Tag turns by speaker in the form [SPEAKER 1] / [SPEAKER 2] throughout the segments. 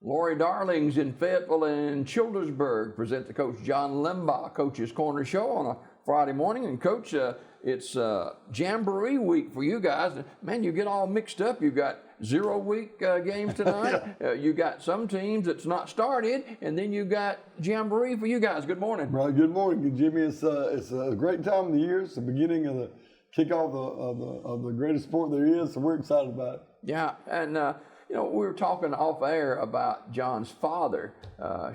[SPEAKER 1] Lori Darlings in Fayetteville and Childersburg present the Coach John Limbaugh Coach's Corner Show on a Friday morning. And Coach, it's Jamboree week for you guys. Man, you get all mixed up. You've got 0-week games tonight. You got some teams that's not started, and then you got Jamboree for you guys. Good morning.
[SPEAKER 2] Right. Good morning, Jimmy. It's a great time of the year. It's the beginning of the kickoff of the greatest sport there is, so we're excited about it.
[SPEAKER 1] Yeah, and you know, we were talking off air about John's father,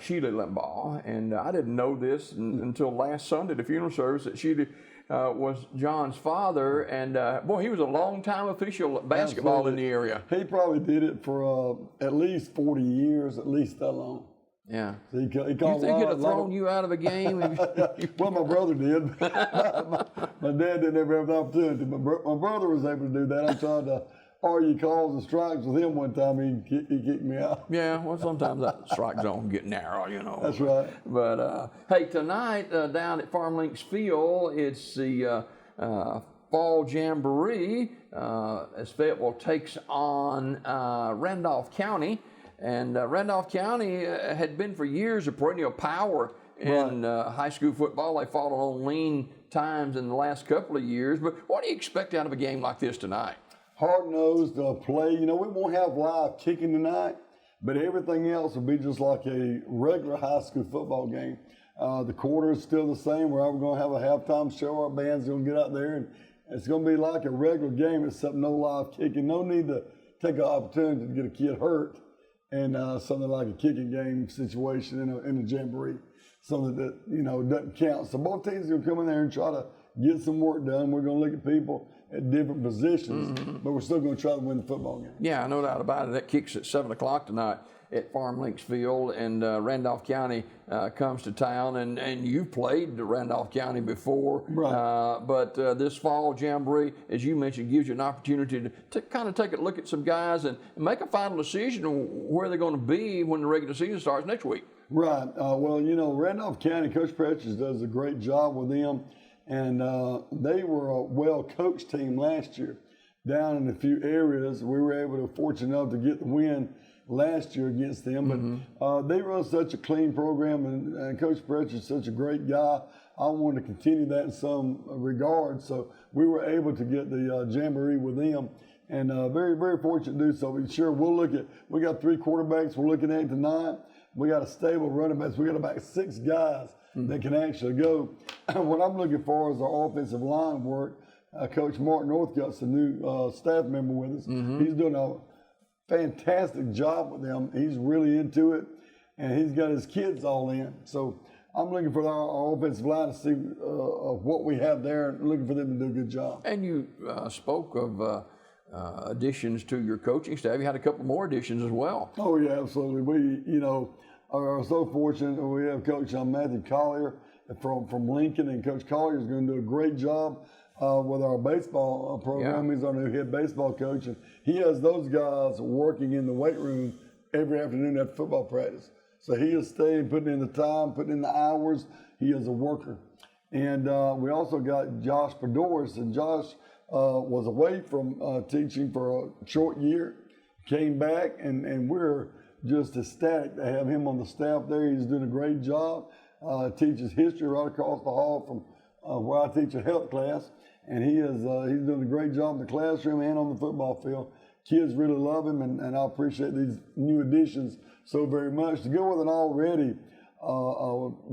[SPEAKER 1] Sheila Limbaugh, and I didn't know this until last Sunday, the funeral service, that Sheila was John's father, and boy, he was a long-time official at basketball
[SPEAKER 2] Absolutely.
[SPEAKER 1] in the area.
[SPEAKER 2] He probably did it for at least 40 years, at least that long.
[SPEAKER 1] Yeah.
[SPEAKER 2] So he
[SPEAKER 1] You think he'd have thrown you out of a game?
[SPEAKER 2] Well, my brother did. My dad didn't ever have the opportunity. My brother was able to do that. I tried to argue calls and strikes with him one time. He kicked me out.
[SPEAKER 1] Yeah, well, sometimes that strike zone can get narrow, you know.
[SPEAKER 2] That's right.
[SPEAKER 1] But, hey, tonight down at Farm Links Field, it's the Fall Jamboree as Fayetteville takes on Randolph County. And Randolph County had been for years a perennial power in high school football. They fallen on lean times in the last couple of years. But what do you expect out of a game like this tonight?
[SPEAKER 2] Hard-nosed play. You know, we won't have live kicking tonight, but everything else will be just like a regular high school football game. The quarter is still the same. We're going to have a halftime show. Our band's going to get out there, and it's going to be like a regular game, except no live kicking. No need to take an opportunity to get a kid hurt and something like a kicking game situation in a jamboree, something that, you know, doesn't count. So both teams are going to come in there and try to get some work done. We're going to look at people at different positions, but we're still going to try to win the football game.
[SPEAKER 1] Yeah, no doubt about it. That kicks at 7 o'clock tonight at Farm Links Field, and Randolph County comes to town, and you've played Randolph County before,
[SPEAKER 2] right.
[SPEAKER 1] But this fall Jamboree, as you mentioned, gives you an opportunity to kind of take a look at some guys and make a final decision on where they're going to be when the regular season starts next week.
[SPEAKER 2] Right. Well, you know, Randolph County, Coach Pretches does a great job with them, and they were a well-coached team last year. Down in a few areas, we were fortunate enough to get the win last year against them, but they run such a clean program, and Coach Pretch is such a great guy. I wanted to continue that in some regard, so we were able to get the Jamboree with them, and very, very fortunate to do so. We got 3 quarterbacks we're looking at tonight. We got a stable running backs. We got about 6 guys that can actually go. What I'm looking for is our offensive line work. Coach Mark Northcutt's a new staff member with us. He's doing a fantastic job with them. He's really into it, and he's got his kids all in. So I'm looking for our offensive line to see what we have there, and looking for them to do a good job.
[SPEAKER 1] And you spoke of additions to your coaching staff. You had a couple more additions as well.
[SPEAKER 2] Oh yeah, absolutely. We, you know, are so fortunate. We have Coach Matthew Collier from Lincoln, and Coach Collier is going to do a great job with our baseball program. He's our new head baseball coach, and he has those guys working in the weight room every afternoon after football practice. So he is staying, putting in the time, putting in the hours. He is a worker. And we also got Josh Padoris, and Josh was away from teaching for a short year, came back, and we're just ecstatic to have him on the staff there. He's doing a great job. Teaches history right across the hall from where I teach a health class, and he's doing a great job in the classroom and on the football field. Kids really love him, and I appreciate these new additions so very much. To go with an already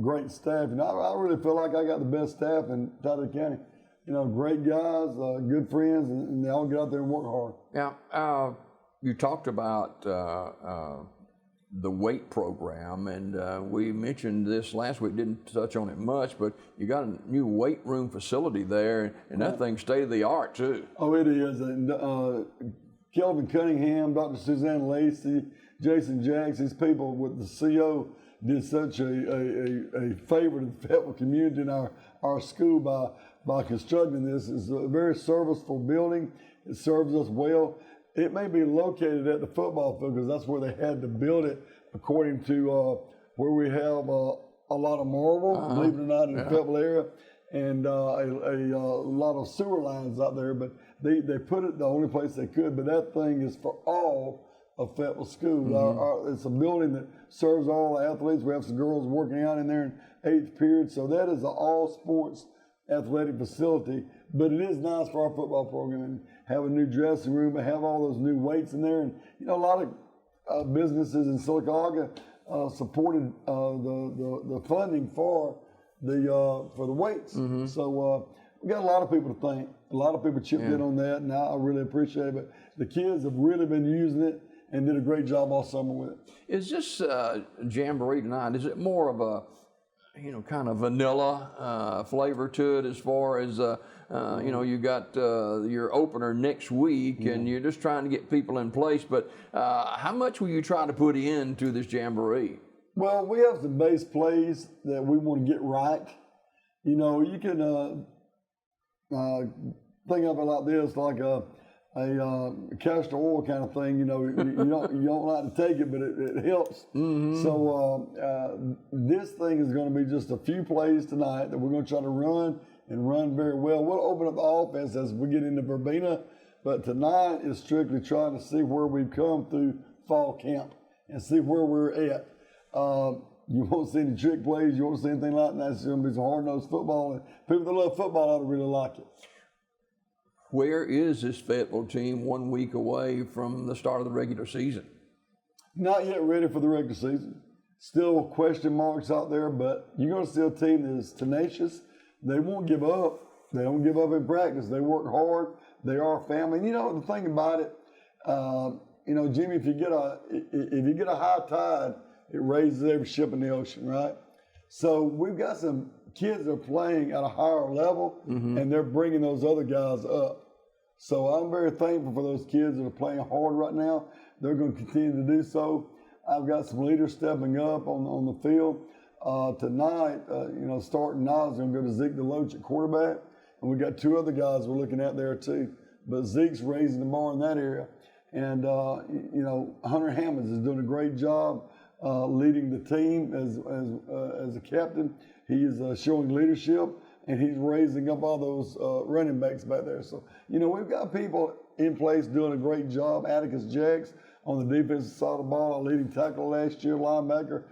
[SPEAKER 2] great staff, and I really feel like I got the best staff in Title County. You know, great guys, good friends, and they all get out there and work hard.
[SPEAKER 1] Yeah, you talked about the weight program, and we mentioned this last week, didn't touch on it much, but you got a new weight room facility there, and that thing's state of the art too.
[SPEAKER 2] Oh, it is. And Kelvin Cunningham, Dr. Suzanne Lacey, Jason Jacks, these people with the CO did such a favor to the Fayetteville community and our school by constructing this. It's a very serviceful building. It serves us well. It may be located at the football field because that's where they had to build it, according to where we have a lot of marble, believe it or not, in the Fayetteville area, and a lot of sewer lines out there. But they put it the only place they could. But that thing is for all of Fayetteville School. It's a building that serves all the athletes. We have some girls working out in there in 8th period. So that is an all sports athletic facility. But it is nice for our football program and have a new dressing room and have all those new weights in there. And, you know, a lot of businesses in Silicaga supported the funding for the weights. So we got a lot of people to thank. A lot of people chipped in on that, and I really appreciate it. But the kids have really been using it and did a great job all summer with it.
[SPEAKER 1] Is this Jamboree tonight, is it more of a, you know, kind of vanilla flavor to it as far as, you know, you got your opener next week and you're just trying to get people in place, but how much will you try to put into this Jamboree?
[SPEAKER 2] Well, we have some base plays that we want to get right. You know, you can think of it like this, like a castor oil kind of thing. You know, you don't like to take it, but it helps. So this thing is going to be just a few plays tonight that we're going to try to run and run very well. We'll open up the offense as we get into Verbena, but tonight is strictly trying to see where we've come through fall camp and see where we're at. You won't see any trick plays. You won't see anything like that. It's going to be some hard-nosed football, and people that love football ought to really like it.
[SPEAKER 1] Where is this Fayetteville team 1 week away from the start of the regular season?
[SPEAKER 2] Not yet ready for the regular season. Still question marks out there, but you're going to see a team that is tenacious. They won't give up. They don't give up in practice. They work hard. They are a family. And you know, the thing about it, you know, Jimmy, if you get a high tide, it raises every ship in the ocean, right? So we've got some kids that are playing at a higher level, and they're bringing those other guys up. So I'm very thankful for those kids that are playing hard right now. They're going to continue to do so. I've got some leaders stepping up on the field. Tonight, you know, starting now is going to go to Zeke DeLoach at quarterback, and we got 2 other guys we're looking at there too. But Zeke's raising the bar in that area. And, you know, Hunter Hammonds is doing a great job leading the team as a captain. He is showing leadership, and he's raising up all those running backs back there. So, you know, we've got people in place doing a great job. Atticus Jacks on the defensive side of the ball, a leading tackle last year, linebacker.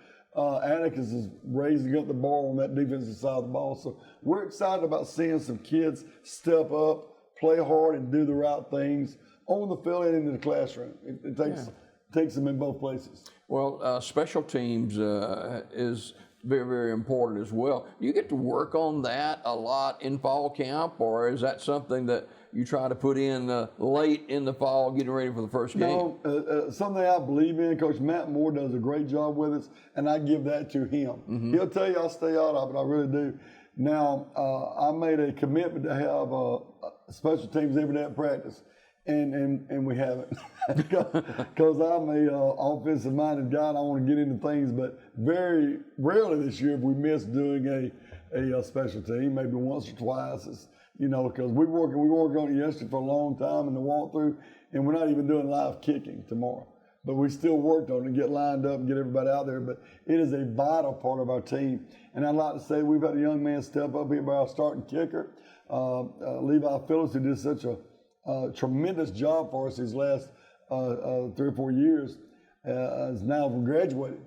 [SPEAKER 2] Atticus is raising up the bar on that defensive side of the ball. So we're excited about seeing some kids step up, play hard, and do the right things on the field and in the classroom. It takes them in both places.
[SPEAKER 1] Well, special teams is very, very important as well. Do you get to work on that a lot in fall camp, or is that something that you try to put in late in the fall, getting ready for the first game?
[SPEAKER 2] No, something I believe in. Coach Matt Moore does a great job with us, and I give that to him. He'll tell you I'll stay out of it. I really do. Now, I made a commitment to have special teams every day at practice. And we haven't, because I'm a offensive-minded guy and I want to get into things. But very rarely this year have we missed doing a special team, maybe once or twice. It's, you know, because we worked on it yesterday for a long time in the walkthrough, and we're not even doing live kicking tomorrow. But we still worked on it, get lined up, and get everybody out there. But it is a vital part of our team. And I'd like to say we've had a young man step up here by our starting kicker, Levi Phillips, who did such a tremendous job for us these last 3 or 4 years, is now graduated.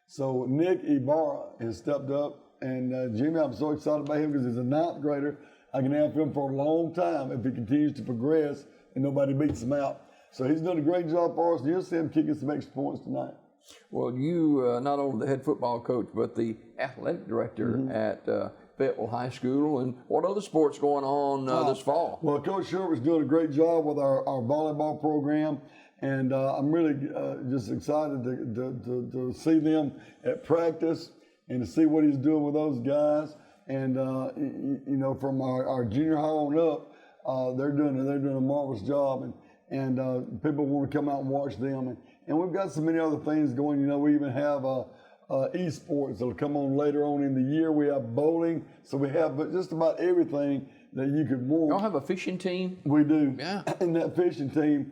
[SPEAKER 2] So Nick Ibarra has stepped up, and Jimmy, I'm so excited about him because he's a 9th grader. I can have him for a long time if he continues to progress and nobody beats him out. So he's done a great job for us, and you'll see him kicking some extra points tonight. Well,
[SPEAKER 1] you, not only the head football coach, but the athletic director at Fayetteville High School, and what other sports going on this fall?
[SPEAKER 2] Well, Coach Sherwood's doing a great job with our volleyball program, and I'm really just excited to see them at practice and to see what he's doing with those guys. And you know, from our junior high on up, they're doing a marvelous job, and people want to come out and watch them. And we've got so many other things going. You know, we even have esports that'll come on later on in the year. We have bowling, so we have just about everything that you could want.
[SPEAKER 1] Y'all have a fishing team?
[SPEAKER 2] We do.
[SPEAKER 1] Yeah.
[SPEAKER 2] And that fishing team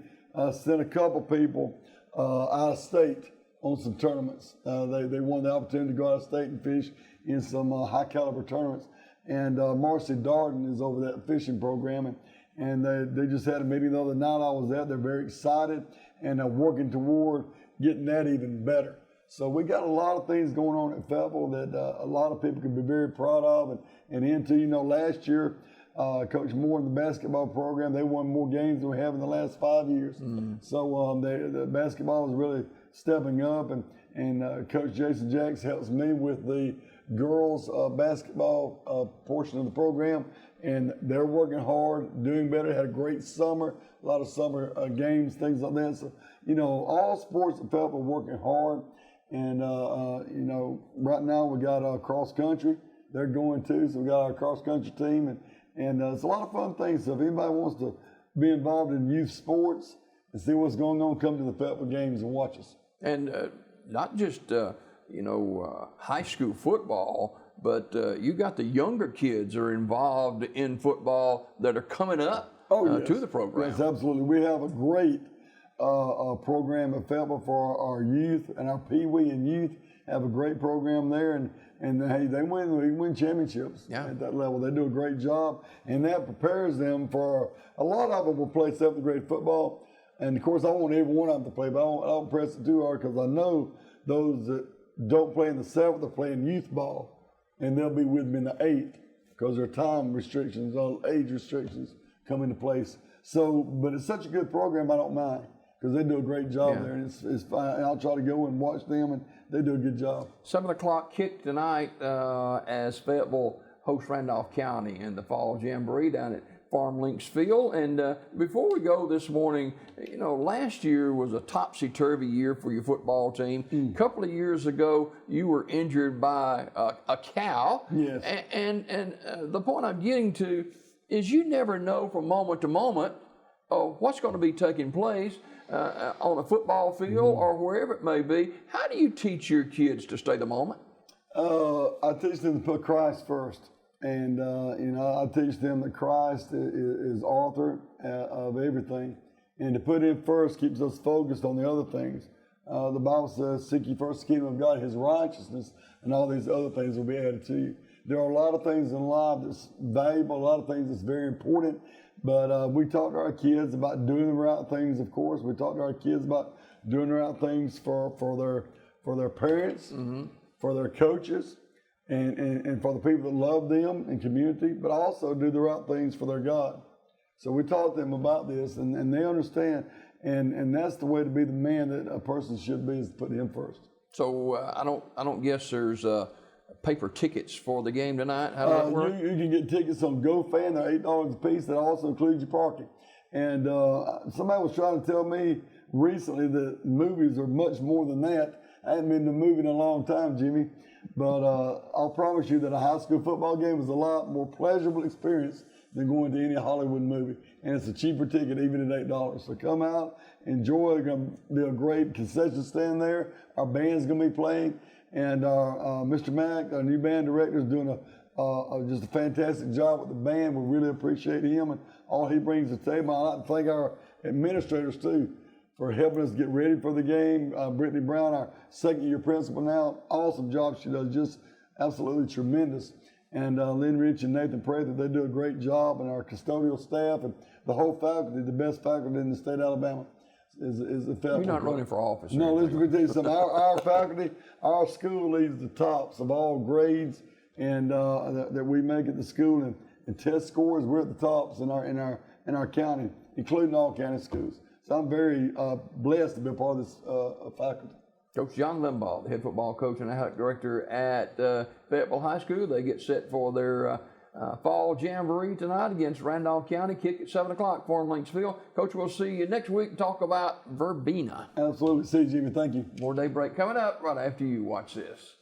[SPEAKER 2] sent a couple people out of state on some tournaments. They won the opportunity to go out of state and fish in some high caliber tournaments. And Marcy Darden is over that fishing program, and they just had a meeting the other night. I was there. They're very excited, and working toward getting that even better. So we got a lot of things going on at Fayetteville that a lot of people can be very proud of and into. You know, last year, Coach Moore in the basketball program, they won more games than we have in the last 5 years. So the basketball is really stepping up, and Coach Jason Jacks helps me with the girls basketball portion of the program, and they're working hard, doing better. Had a great summer, a lot of summer games, things like that. So, you know, all sports at Fayetteville are working hard. And, you know, right now we got cross country. They're going too. So we got our cross country team. And it's a lot of fun things. So if anybody wants to be involved in youth sports and see what's going on, come to the Fayetteville games and watch us.
[SPEAKER 1] And not just, you know, high school football, but you got the younger kids are involved in football that are coming up
[SPEAKER 2] yes.
[SPEAKER 1] to the program.
[SPEAKER 2] Yes, absolutely. We have a great program at Fayetteville for our youth, and our Pee Wee and youth have a great program there, and hey, they win championships at that level. They do a great job, and that prepares them for a lot of them will play 7th grade football, and of course I want every one of them to play, but I don't press it too hard because I know those that don't play in the 7th are playing youth ball, and they'll be with me in the 8th because their time restrictions, age restrictions come into place. So, but it's such a good program, I don't mind. Because they do a great job there, and it's fine. And I'll try to go and watch them, and they do a good job.
[SPEAKER 1] 7 o'clock kick tonight as Fayetteville hosts Randolph County in the fall Jamboree down at Farm Links Field. And before we go this morning, you know, last year was a topsy-turvy year for your football team. A couple of years ago, you were injured by a cow.
[SPEAKER 2] Yes.
[SPEAKER 1] And the point I'm getting to is you never know from moment to moment what's going to be taking place on a football field or wherever it may be. How do you teach your kids to stay the moment?
[SPEAKER 2] I teach them to put Christ first. And, you know, I teach them that Christ is author of everything. And to put him first keeps us focused on the other things. The Bible says, seek ye first the kingdom of God, his righteousness, and all these other things will be added to you. There are a lot of things in life that's valuable, a lot of things that's very important. But we talk to our kids about doing the right things, of course. We talk to our kids about doing the right things for their parents, for their coaches, and for the people that love them and community, but also do the right things for their God. So we talk to them about this, and they understand. And that's the way to be the man that a person should be, is to put him first.
[SPEAKER 1] So I don't guess there's paper tickets for the game tonight. How does that work?
[SPEAKER 2] You can get tickets on GoFan. They're $8 a piece. That also includes your parking. And somebody was trying to tell me recently that movies are much more than that. I haven't been to a movie in a long time, Jimmy. But I'll promise you that a high school football game is a lot more pleasurable experience than going to any Hollywood movie. And it's a cheaper ticket, even at $8. So come out, enjoy. There's going to be a great concession stand there. Our band's going to be playing. And Mr. Mack, our new band director, is doing just a fantastic job with the band. We really appreciate him and all he brings to the table. I'd like to thank our administrators, too, for helping us get ready for the game. Brittany Brown, our second-year principal now, awesome job she does, just absolutely tremendous. And Lynn Rich and Nathan Prather, they do a great job, and our custodial staff and the whole faculty, the best faculty in the state of Alabama. Is the faculty.
[SPEAKER 1] You're not running for office.
[SPEAKER 2] No, listen, let me tell you something. Our faculty, our school leads the tops of all grades, and that we make at the school, and test scores. We're at the tops in our county, including all county schools. So I'm very blessed to be a part of this faculty.
[SPEAKER 1] Coach John Limbaugh, the head football coach and athletic director at Fayetteville High School. They get set for their fall Jamboree tonight against Randolph County. Kick at 7 o'clock, Farm Links Field. Coach, we'll see you next week and talk about Verbena.
[SPEAKER 2] Absolutely. See you, Jimmy. Thank you.
[SPEAKER 1] More Daybreak coming up right after you watch this.